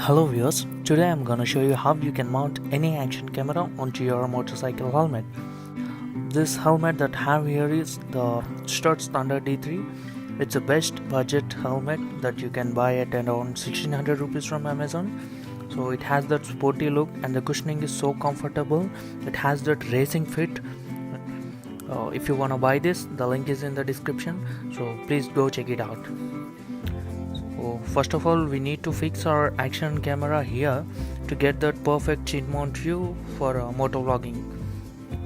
Hello viewers, today I'm gonna show you how you can mount any action camera onto your motorcycle helmet. This helmet that I have here is the Sturt Standard D3. It's the best budget helmet that you can buy at around 1600 rupees from Amazon. So it has that sporty look and the cushioning is so comfortable. It has that racing fit. If you wanna buy this, the link is in the description, so please go check it out. So first of all, we need to fix our action camera here to get that perfect chin mount view for motovlogging.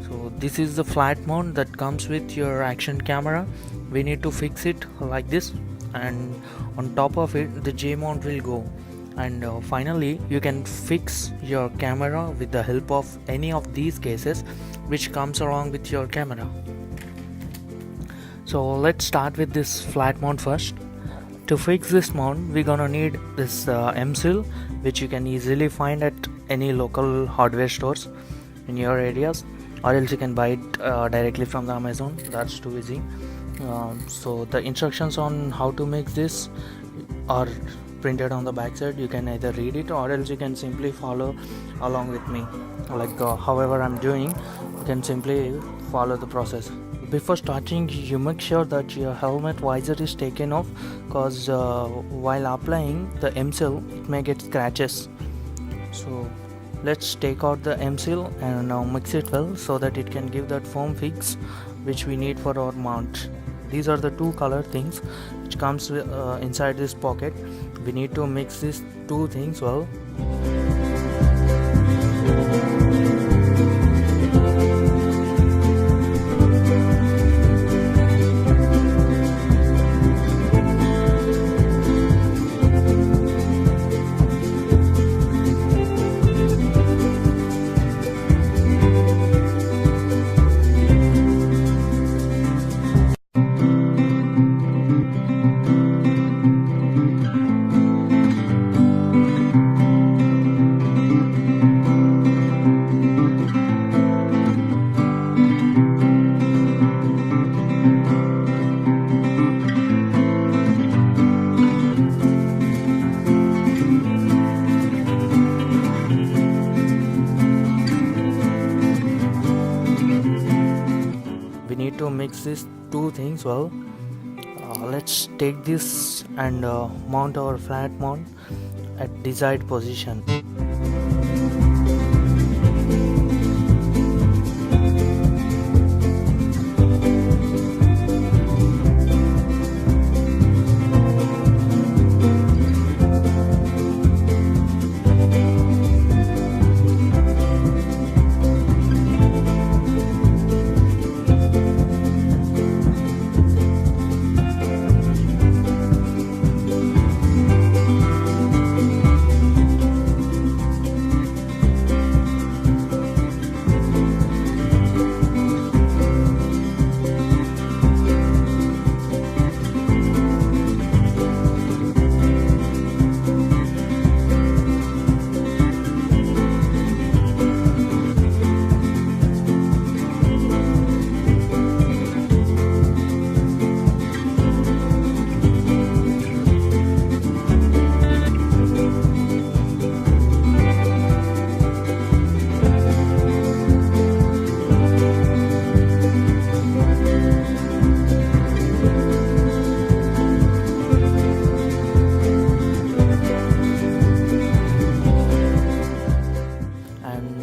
So this is the flat mount that comes with your action camera. We need to fix it like this, and on top of it the J mount will go. And finally you can fix your camera with the help of any of these cases which comes along with your camera. So let's start with this flat mount first. To fix this mount, we're gonna need this M-Seal, which you can easily find at any local hardware stores in your areas, or else you can buy it directly from the Amazon. That's too easy. So the instructions on how to make this are printed on the back side. You can either read it or else you can simply follow along with me, like however I'm doing. You can simply follow the process. Before starting, you make sure that your helmet visor is taken off, because while applying the M-Seal it may get scratches. So let's take out the M-Seal and now mix it well so that it can give that firm fix which we need for our mount. These are the two color things which comes inside this pocket. We need to mix these two things well. We need to mix these two things well. Let's take this and mount our flat mount at desired position.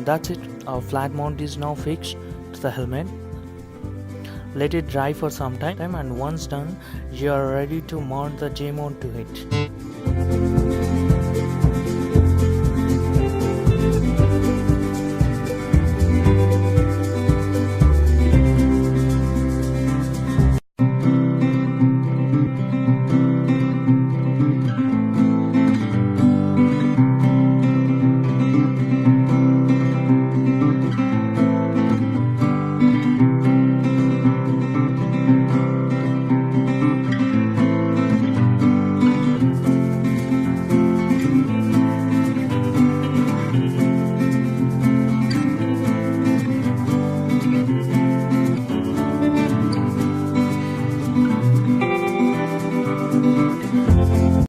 That's it, our flat mount is now fixed to the helmet. Let it dry for some time, and once done you are ready to mount the J mount to it.